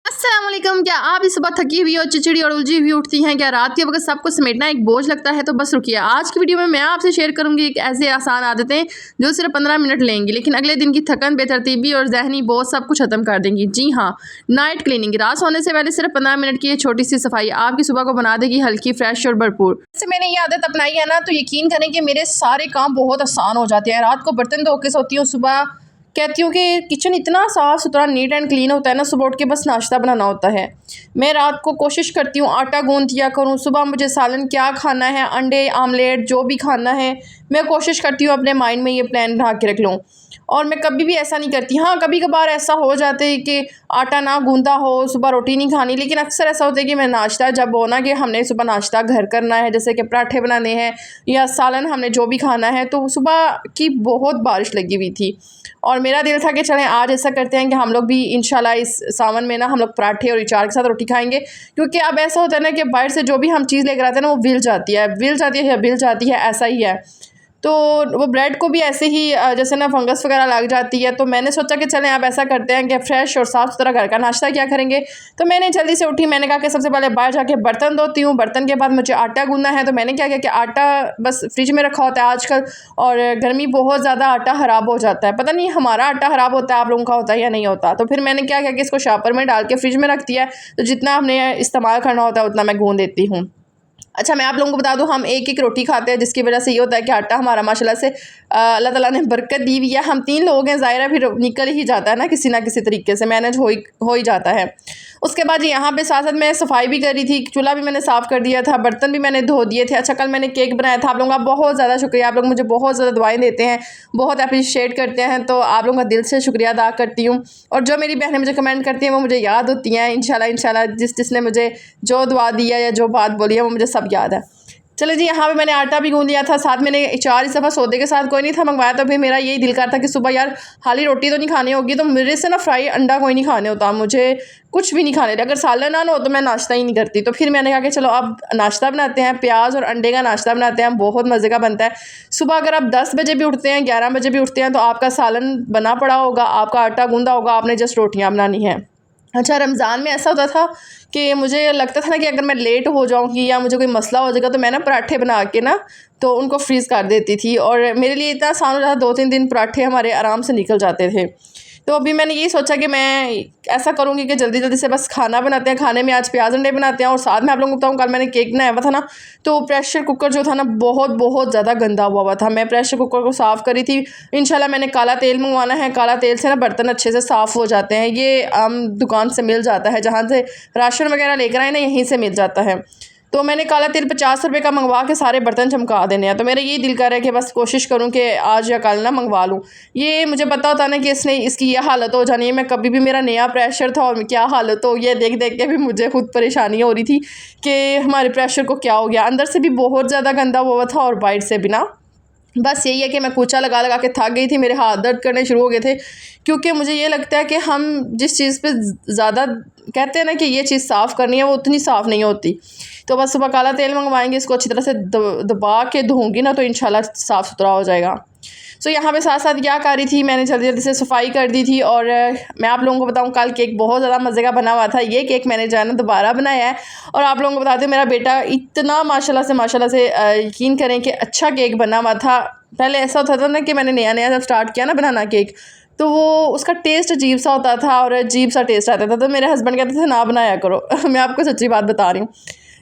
अस्सलामुअलैकुम। क्या आप इस सुबह थकी हुई और चिड़चिड़ी और उलझी हुई उठती हैं? क्या रात के वक्त सब कुछ समेटना एक बोझ लगता है? तो बस रुकिए, आज की वीडियो में मैं आपसे शेयर करूंगी एक ऐसे आसान आदतें जो सिर्फ 15 मिनट लेंगी लेकिन अगले दिन की थकन, बेतरतीबी और जहनी बोझ सब कुछ खत्म कर देंगी। जी हाँ, नाइट क्लीनिंग। रात सोने से पहले सिर्फ 15 मिनट की ये छोटी सी सफाई आपकी सुबह को बना देगी हल्की, फ्रेश और भरपूर। जैसे मैंने ये आदत अपनाई है ना, तो यकीन करें कि मेरे सारे काम बहुत आसान हो जाते हैं। रात को बर्तन धो के सोती हूँ, सुबह कहती हूँ कि किचन इतना साफ़ सुथरा, नीट एंड क्लीन होता है ना, सुबह उठ के बस नाश्ता बनाना होता है। मैं रात को कोशिश करती हूँ आटा गूंद दिया करूँ। सुबह मुझे सालन क्या खाना है, अंडे आमलेट जो भी खाना है, मैं कोशिश करती हूँ अपने माइंड में ये प्लान बना के रख लूँ। और मैं कभी भी ऐसा नहीं करती। हाँ, कभी कभार ऐसा हो जाता है कि आटा ना गूंदा हो, सुबह रोटी नहीं खानी, लेकिन अक्सर ऐसा होता है कि मैं नाश्ता जब हो ना कि हमने सुबह नाश्ता घर करना है, जैसे कि पराठे बनाने हैं या सालन हमने जो भी खाना है, तो सुबह की बहुत बारिश लगी हुई थी और मेरा दिल था कि चलें आज ऐसा करते हैं कि हम लोग भी इंशाल्लाह इस सावन में ना हम लोग पराठे और अचार के साथ रोटी खाएंगे। क्योंकि अब ऐसा होता है ना कि बाहर से जो भी हम चीज़ लेकर आते हैं ना, वो विल जाती है या बिल जाती है, ऐसा ही है। तो वो ब्रेड को भी ऐसे ही जैसे ना फंगस वगैरह लग जाती है। तो मैंने सोचा कि चलें अब ऐसा करते हैं कि फ्रेश और साफ़ सुथरा घर का नाश्ता क्या करेंगे। तो मैंने जल्दी से उठी, मैंने कहा कि सबसे पहले बाहर जाके बर्तन धोती हूँ, बर्तन के बाद मुझे आटा गूंदना है। तो मैंने क्या किया कि आटा बस फ्रिज में रखा होता है आजकल, और गर्मी बहुत ज़्यादा, आटा ख़राब हो जाता है। पता नहीं हमारा आटा ख़राब होता है, आप लोगों का होता है या नहीं होता। तो फिर मैंने क्या किया कि इसको शॉपर में डाल के फ्रिज में रख दिया है, तो जितना हमने इस्तेमाल करना होता है उतना मैं गूंद देती हूँ। अच्छा, मैं आप लोगों को बता दूं, हम एक एक रोटी खाते हैं, जिसकी वजह से ये होता है कि आटा हमारा माशाल्लाह से अल्लाह ताला ने बरकत दी हुई है। हम 3 लोग हैं, ज़ाहिर है फिर निकल ही जाता है ना किसी तरीके से मैनेज हो ही जाता है। उसके बाद यहाँ पे साथ साथ मैं सफाई भी करी थी, चूल्हा भी मैंने साफ़ कर दिया था, बर्तन भी मैंने धो दिए थे। अच्छा, कल मैंने केक बनाया था। आप लोगों का बहुत ज़्यादा शुक्रिया, आप लोग मुझे बहुत ज़्यादा दुआएं देते हैं, बहुत अप्रिशिएट करते हैं, तो आप लोगों का दिल से शुक्रिया अदा करती हूँ। और जो मेरी बहनें मुझे कमेंट करती हैं वो मुझे याद होती हैं। इंशाल्लाह जिसने मुझे जो दुआ दी है या जो बात बोली है वो मुझे सब याद है। चलो जी, यहाँ पे मैंने आटा भी गूंद लिया था, साथ मैंने अचार इस दफ़ा सौदे के साथ कोई नहीं था मंगवाया। तो फिर मेरा यही दिल कर था कि सुबह यार खाली रोटी तो नहीं खानी होगी, तो मेरे से ना फ्राई अंडा कोई नहीं खाने होता, मुझे कुछ भी नहीं खाने। अगर सालन ना हो तो मैं नाश्ता ही नहीं करती। तो फिर मैंने कहा कि चलो अब नाश्ता बनाते हैं, प्याज और अंडे का नाश्ता बनाते हैं, बहुत मज़े का बनता है। सुबह अगर आप 10 बजे भी उठते हैं, 11 बजे भी उठते हैं, तो आपका सालन बना पड़ा होगा, आपका आटा गूंदा होगा, आपने जस्ट रोटियाँ बनानी है। अच्छा, रमज़ान में ऐसा होता था कि मुझे लगता था ना कि अगर मैं लेट हो जाऊँगी या मुझे कोई मसला हो जाएगा, तो मैं ना पराठे बना के ना तो उनको फ्रीज़ कर देती थी, और मेरे लिए इतना आसान हो जाता था, 2-3 दिन पराठे हमारे आराम से निकल जाते थे। तो अभी मैंने ये सोचा कि मैं ऐसा करूँगी कि जल्दी जल्दी से बस खाना बनाते हैं। खाने में आज प्याज अंडे बनाते हैं, और साथ में आप लोगों को बताऊँ, कल मैंने केक बनाया हुआ था ना, तो प्रेशर कुकर जो था ना बहुत बहुत ज़्यादा गंदा हुआ था। मैं प्रेशर कुकर को साफ़ करी थी। इंशाल्लाह मैंने काला तेल मंगवाना है, काला तेल से ना बर्तन अच्छे से साफ़ हो जाते हैं। ये आम दुकान से मिल जाता है, जहाँ से राशन वगैरह लेकर आए ना यहीं से मिल जाता है। तो मैंने काला तेल 50 रुपये का मंगवा के सारे बर्तन चमका देने हैं। तो मेरा ये दिल कर रहा है कि बस कोशिश करूँ कि आज या कल ना मंगवा लूँ। ये मुझे पता होता ना कि इसकी ये हालत हो जानी है। मैं कभी भी, मेरा नया प्रेशर था और क्या हालत हो, ये देख देख के भी मुझे खुद परेशानी हो रही थी कि हमारे प्रेशर को क्या हो गया। अंदर से भी बहुत ज़्यादा गंदा हुआ था और बाहर से भी ना। बस यही है कि मैं कूचा लगा लगा के थक गई थी, मेरे हाथ दर्द करने शुरू हो गए थे। क्योंकि मुझे ये लगता है कि हम जिस चीज़ पे ज़्यादा कहते हैं ना कि ये चीज़ साफ़ करनी है, वो उतनी साफ़ नहीं होती। तो बस सुबह काला तेल मंगवाएंगे, इसको अच्छी तरह से दबा के धोऊंगी ना, तो इंशाल्लाह साफ़ सुथरा हो जाएगा। सो यहाँ पे साथ साथ क्या कर रही थी, मैंने जल्दी जल्दी से सफाई कर दी थी। और मैं आप लोगों को बताऊँ, कल केक बहुत ज़्यादा मज़े का बना हुआ था। ये केक मैंने जो है ना दोबारा बनाया है, और आप लोगों को बताते हैं मेरा बेटा इतना माशाल्लाह से यकीन करें कि अच्छा केक बना हुआ था। पहले ऐसा होता था ना कि मैंने नया नया जब स्टार्ट किया ना बनाना केक, तो वो उसका टेस्ट अजीब सा होता था और अजीब सा टेस्ट आता था। तो मेरे हस्बैंड कहते थे ना बनाया करो मैं आपको सच्ची बात बता रही हूँ।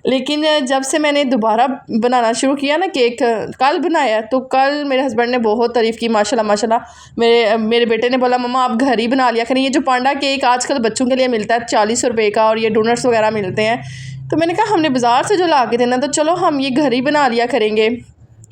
लेकिन जब से मैंने दोबारा बनाना शुरू किया ना केक, कल बनाया, तो कल मेरे हस्बैंड ने बहुत तारीफ़ की, माशाल्लाह। मेरे बेटे ने बोला मम्मा आप घर ही बना लिया करें। ये जो पांडा केक आजकल बच्चों के लिए मिलता है 40 रुपये का, और ये डोनट्स वगैरह मिलते हैं, तो मैंने कहा हमने बाज़ार से जो ला के थे ना, तो चलो हम ये घर ही बना लिया करेंगे।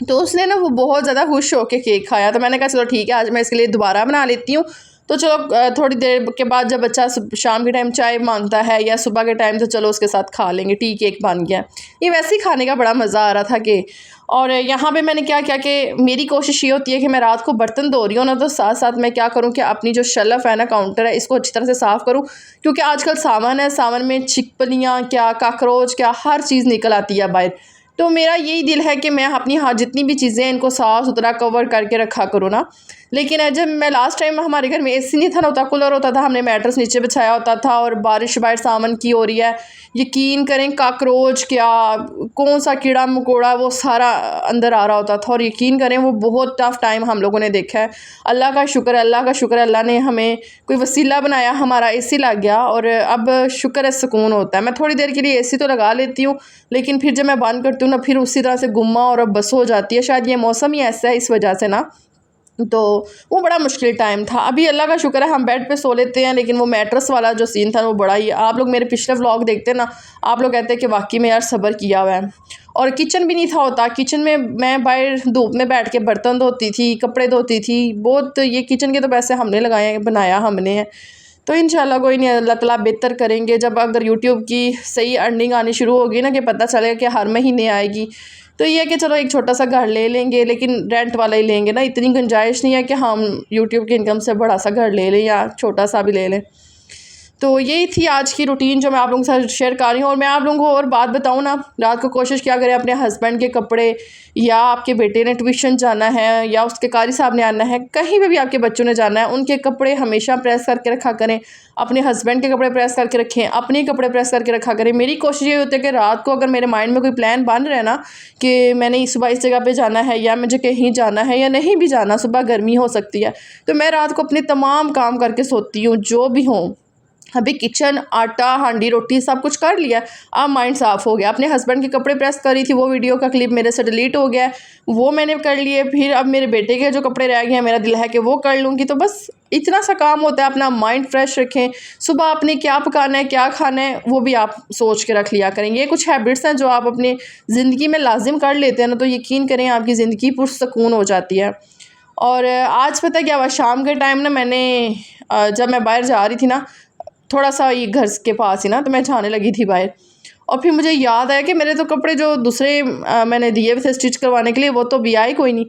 तो उसने ना वो बहुत ज़्यादा खुश होकर केक खाया। तो मैंने कहा चलो ठीक है, आज मैं इसके लिए दोबारा बना लेती हूँ। तो चलो थोड़ी देर के बाद जब बच्चा शाम के टाइम चाय मांगता है या सुबह के टाइम, तो चलो उसके साथ खा लेंगे, टी केक बन गया। ये वैसे ही खाने का बड़ा मज़ा आ रहा था कि। और यहाँ पे मैंने क्या किया कि मेरी कोशिश ये होती है कि मैं रात को बर्तन धो रही हूँ ना, तो साथ साथ मैं क्या करूँ कि अपनी जो शेल्फ है ना, काउंटर है, इसको अच्छी तरह से साफ़ करूँ। क्योंकि आजकल सावन है, सावन में छिपकलियाँ क्या, काकरोच क्या, हर चीज़ निकल आती है बाहर। तो मेरा यही दिल है कि मैं अपनी हाँ जितनी भी चीज़ें इनको साफ़ सुथरा कवर करके रखा करूँ ना। लेकिन जब मैं लास्ट टाइम हमारे घर में एसी नहीं था ना होता, कूलर होता था, हमने मैट्रेस नीचे बिछाया होता था और बारिश बाहर सावन की हो रही है, यकीन करें काकरोच क्या कौन सा कीड़ा मकोड़ा वो सारा अंदर आ रहा होता था। और यकीन करें वो बहुत टफ़ टाइम हम लोगों ने देखा है। अल्लाह का शुक्र है, अल्लाह का शुक्र है, अल्लाह ने हमें कोई वसीला बनाया, हमारा एसी लग गया और अब शुक्र है सुकून होता है। मैं थोड़ी देर के लिए एसी तो लगा लेती हूँ, लेकिन फिर जब मैं बंद करती हूँ ना फिर उसी तरह से गुम्मा और अब बस हो जाती है। शायद ये मौसम ही ऐसा है इस वजह से ना, तो वो बड़ा मुश्किल टाइम था। अभी अल्लाह का शुक्र है हम बेड पे सो लेते हैं, लेकिन वो मैट्रेस वाला जो सीन था वो बड़ा ही, आप लोग मेरे पिछले व्लॉग देखते हैं ना, आप लोग कहते हैं कि वाकई में यार सब्र किया हुआ है। और किचन भी नहीं था होता, किचन में मैं बाहर धूप में बैठ के बर्तन धोती थी, कपड़े धोती थी बहुत। ये किचन के तो पैसे हमने लगाए हैं, बनाया हमने है। तो इंशाल्लाह कोई नहीं, अल्लाह ताला बेहतर करेंगे। जब अगर यूट्यूब की सही अर्निंग आनी शुरू होगी ना, कि पता चलेगा कि हर महीने आएगी, तो ये है कि चलो एक छोटा सा घर ले लेंगे, लेकिन रेंट वाला ही लेंगे ना। इतनी गुंजाइश नहीं है कि हम यूट्यूब की इनकम से बड़ा सा घर ले लें या छोटा सा भी ले लें। तो यही थी आज की रूटीन जो मैं आप लोगों के साथ शेयर कर रही हूँ। और मैं आप लोगों को और बात बताऊँ ना, रात को कोशिश किया करें अपने हस्बैंड के कपड़े, या आपके बेटे ने ट्यूशन जाना है या उसके कारी साहब ने आना है, कहीं पे भी आपके बच्चों ने जाना है, उनके कपड़े हमेशा प्रेस करके रखा करें। अपने हस्बैंड के कपड़े प्रेस करके रखें, अपने कपड़े प्रेस करके रखा करें। मेरी कोशिश ये होती है कि रात को अगर मेरे माइंड में कोई प्लान बन रहा है ना कि मैंने सुबह इस जगह पे जाना है या मुझे कहीं जाना है या नहीं भी जाना, सुबह गर्मी हो सकती है, तो मैं रात को अपने तमाम काम करके सोती हूँ जो भी हों। अभी किचन, आटा, हांडी, रोटी सब कुछ कर लिया, अब माइंड साफ़ हो गया। अपने हस्बैंड के कपड़े प्रेस करी थी, वो वीडियो का क्लिप मेरे से डिलीट हो गया, वो मैंने कर लिए। फिर अब मेरे बेटे के जो कपड़े रह गए हैं, मेरा दिल है कि वो कर लूँगी। तो बस इतना सा काम होता है, अपना माइंड फ्रेश रखें। सुबह आपने क्या पकाना है, क्या खाना है, वो भी आप सोच के रख लिया करें। ये कुछ हैबिट्स हैं जो आप अपनी ज़िंदगी में लाजिम कर लेते हैं ना, तो यकीन करें आपकी ज़िंदगी पुरसकून हो जाती है। और आज पता क्या हुआ, शाम के टाइम ना मैंने जब मैं बाहर जा रही थी ना, थोड़ा सा ये घर के पास ही ना, तो मैं जाने लगी थी बाहर, और फिर मुझे याद आया कि मेरे तो कपड़े जो दूसरे मैंने दिए हुए थे स्टिच करवाने के लिए, वो तो भी आए कोई नहीं।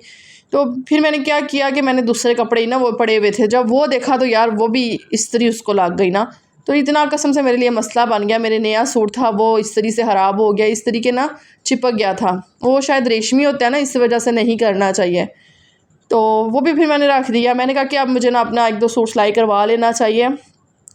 तो फिर मैंने क्या किया कि मैंने दूसरे कपड़े ही ना वो पड़े हुए थे, जब वो देखा तो यार वो भी इस्त्री उसको लग गई ना। तो इतना कसम से मेरे लिए मसला बन गया। मेरे नया सूट था वो इस्त्री से ख़राब हो गया, इस तरीके ना चिपक गया था। वो शायद रेशमी होता है ना, इस वजह से नहीं करना चाहिए। तो वो भी फिर मैंने रख दिया। मैंने कहा कि अब मुझे ना अपना एक दो सूट सिलाई करवा लेना चाहिए।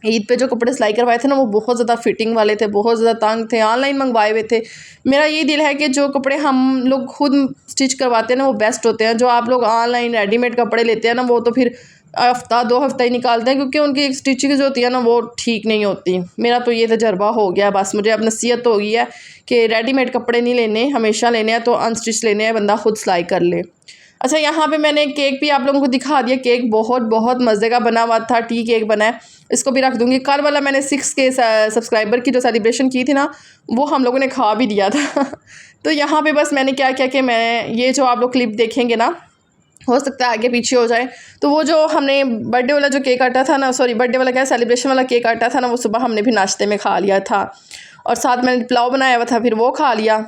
ईद पे जो कपड़े सिलाई करवाए थे ना, वो बहुत ज़्यादा फिटिंग वाले थे, बहुत ज़्यादा तंग थे, ऑनलाइन मंगवाए हुए थे। मेरा ये दिल है कि जो कपड़े हम लोग खुद स्टिच करवाते हैं ना, वो बेस्ट होते हैं। जो आप लोग ऑनलाइन रेडीमेड कपड़े लेते हैं ना, वो तो फिर हफ़्ता 2 हफ़्ता ही निकालते हैं, क्योंकि उनकी स्टिचिंग जो होती है ना, वो ठीक नहीं होती। मेरा तो ये तजर्बा हो गया, बस मुझे अब नसीहत हो गई है कि रेडीमेड कपड़े नहीं लेने, हमेशा लेने हैं तो अनस्टिच लेने हैं, बंदा खुद सिलाई कर ले। अच्छा, यहाँ पे मैंने केक भी आप लोगों को दिखा दिया। केक बहुत बहुत मज़े का बना हुआ था, टी केक बना है, इसको भी रख दूँगी। कल वाला मैंने 6K सब्सक्राइबर की जो सेलिब्रेशन की थी ना, वो हम लोगों ने खा भी दिया था। तो यहाँ पे बस मैंने क्या किया कि मैं ये जो आप लोग क्लिप देखेंगे ना, हो सकता है आगे पीछे हो जाए, तो वो जो हमने बर्थडे वाला जो केक काटा था ना, सॉरी बर्थडे वाला क्या, सेलिब्रेशन वाला केक काटा था ना, वो सुबह हमने भी नाश्ते में खा लिया था। और साथ मैंने पुलाव बनाया हुआ था, फिर वो खा लिया।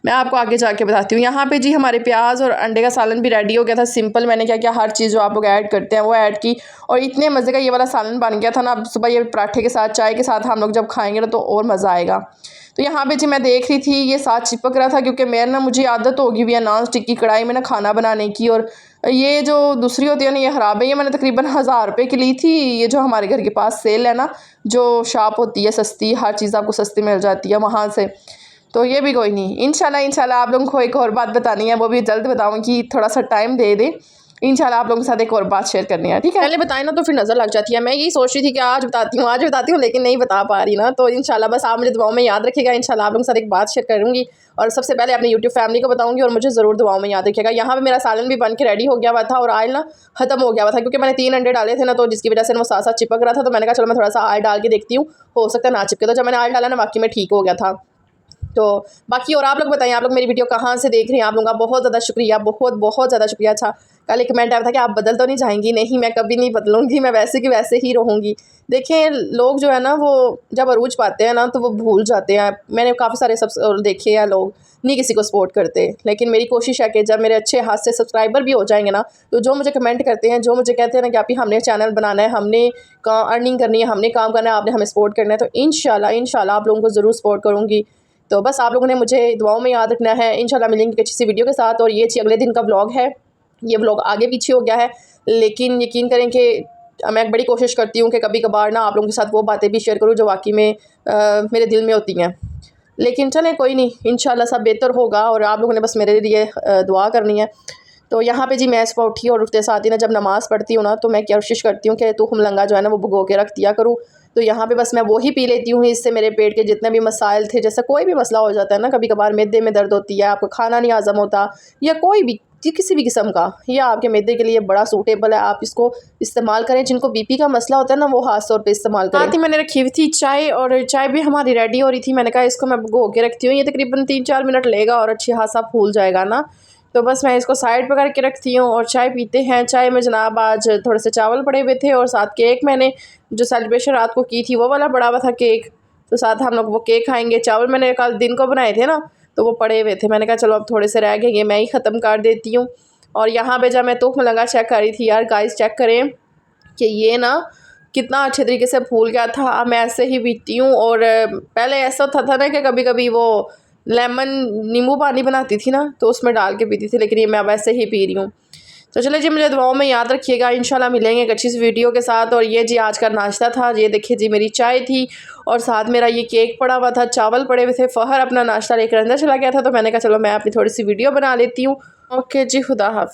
मैं आपको आगे जाके बताती हूँ। यहाँ पे जी हमारे प्याज और अंडे का सालन भी रेडी हो गया था। सिंपल मैंने क्या किया, हर चीज़ जो आप लोग ऐड करते हैं वो ऐड की, और इतने मज़े का ये वाला सालन बन गया था ना। अब सुबह ये पराठे के साथ, चाय के साथ हम लोग जब खाएंगे ना, तो और मज़ा आएगा। तो यहाँ पे जी मैं देख रही थी ये साथ चिपक रहा था, क्योंकि मेरे ना मुझे आदत होगी हुई है नॉन स्टिक की कढ़ाई में ना खाना बनाने की। और ये जो दूसरी होती है ना, ये ख़राब है। ये मैंने तकरीबन 1000 रुपये की ली थी। ये जो हमारे घर के पास सेल है ना, जो शॉप होती है सस्ती, हर चीज़ आपको सस्ती मिल जाती है वहाँ से। तो ये भी कोई नहीं, इंशाल्लाह आप लोगों को एक और बात बतानी है, वो भी जल्द बताऊँगी, थोड़ा सा टाइम दे दें। इंशाल्लाह आप लोगों के साथ एक और बात शेयर करनी है, ठीक है। पहले बताएं ना तो फिर नज़र लग जाती है। मैं यही सोच रही थी कि आज बताती हूँ, लेकिन नहीं बता पा रही ना। तो इंशाल्लाह बस आप मुझे दुआओं में याद रखिएगा। इंशाल्लाह आप लोगों के साथ एक बात शेयर करूँगी, और सबसे पहले अपनी यूट्यूब फैमिली को बताऊँगी, और मुझे ज़रूर दुआओं में याद रखिएगा। यहाँ पे मेरा सालन भी बन के रेडी हो गया हुआ था, और ऑयल ना ख़त्म हो गया हुआ था, क्योंकि मैंने 3 अंडे डाले थे ना, तो जिसकी वजह से वो साथ साथ चिपक रहा था। तो मैंने कहा चलो मैं थोड़ा सा ऑयल डाल के देखती हूँ, हो सकता है ना चिपके। तो जब मैंने ऑयल डाला ना, वाकई में ठीक हो गया था। तो बाकी और आप लोग बताइए, आप लोग मेरी वीडियो कहाँ से देख रहे हैं। आप लोगों का बहुत ज़्यादा शुक्रिया, बहुत बहुत ज़्यादा शुक्रिया। अच्छा, कल एक कमेंट आया था कि आप बदल तो नहीं जाएंगी। नहीं, मैं कभी नहीं बदलूंगी, मैं वैसे की वैसे ही रहूँगी। देखें, लोग जो है ना, वो जब अरूज पाते हैं ना, तो वो भूल जाते हैं। मैंने काफ़ी सारे देखे हैं, लोग नहीं किसी को सपोर्ट करते। लेकिन मेरी कोशिश है कि जब मेरे अच्छे हाथ से सब्सक्राइबर भी हो जाएंगे ना, तो जो मुझे कमेंट करते हैं, जो मुझे कहते हैं ना कि आप हमने चैनल बनाना है, हमने अर्निंग करनी है, हमने काम करना है, आपने हमें सपोर्ट करना है, तो इंशाल्लाह आप लोगों को ज़रूर सपोर्ट करूँगी। तो बस आप लोगों ने मुझे दुआओं में याद रखना है। इंशाल्लाह मिलेंगे एक अच्छी सी वीडियो के साथ। और ये अगले दिन का व्लॉग है, ये व्लॉग आगे पीछे हो गया है, लेकिन यकीन करें कि मैं बड़ी कोशिश करती हूँ कि कभी कभार ना आप लोगों के साथ वो बातें भी शेयर करूँ जो वाकई में मेरे दिल में होती हैं। लेकिन चलें कोई नहीं, इंशाल्लाह सब बेहतर होगा और आप लोगों ने बस मेरे लिए दुआ करनी है। तो यहाँ पे जी मैं सुबह उठी और उठते साथ ही ना जब नमाज़ पढ़ती हूँ ना तो मैं कोशिश करती हूँ कि तुम लंगा जो है ना वो भिगो के रख दिया करूँ। तो यहाँ पे बस मैं वही पी लेती हूँ, इससे मेरे पेट के जितने भी मसाइल थे, जैसे कोई भी मसला हो जाता है ना, कभी कभार मैदे में दर्द होती है, आपको खाना नहीं हज़म होता, या कोई भी किसी भी किस्म का, यह आपके मैदे के लिए बड़ा सूटेबल है। आप इसको इस्तेमाल करें। जिनको बीपी का मसला होता है ना वो खास तौर पे इस्तेमाल करें। साथ ही मैंने रखी हुई थी चाय, और चाय भी हमारी रेडी हो रही थी। मैंने कहा इसको मैं भिगो के रखती हूँ, ये तकरीबन 3-4 मिनट लेगा और अच्छी खासा फूल जाएगा ना। तो बस मैं इसको साइड पर करके रखती हूँ और चाय पीते हैं। चाय में जनाब आज थोड़े से चावल पड़े हुए थे और साथ केक, मैंने जो सेलिब्रेशन रात को की थी वो वाला पड़ा हुआ था केक, तो साथ हम लोग वो केक खाएंगे। चावल मैंने कल दिन को बनाए थे ना तो वो पड़े हुए थे, मैंने कहा चलो अब थोड़े से रह गए, ये मैं ही ख़त्म कर देती हूँ। और यहाँ पे जब मैं तुख लगा चेक कर रही थी, यार गाइस चेक करें कि ये ना कितना अच्छे तरीके से फूल गया था। अब मैं ऐसे ही पीती हूँ, और पहले ऐसा होता था ना कि कभी कभी वो लेमन नींबू पानी बनाती थी ना तो उसमें डाल के पीती थी, लेकिन ये मैं अब ऐसे ही पी रही हूँ। तो चले जी, मुझे दुआओं में याद रखिएगा। इंशाल्लाह मिलेंगे एक अच्छी सी वीडियो के साथ। और ये जी आज का नाश्ता था, ये देखिए जी मेरी चाय थी और साथ मेरा ये केक पड़ा हुआ था, चावल पड़े हुए थे। फ़हर अपना नाश्ता लेकर अंदर चला गया था, तो मैंने कहा चलो मैं अपनी थोड़ी सी वीडियो बना लेती हूँ। ओके जी, खुदा हाफ़िज़।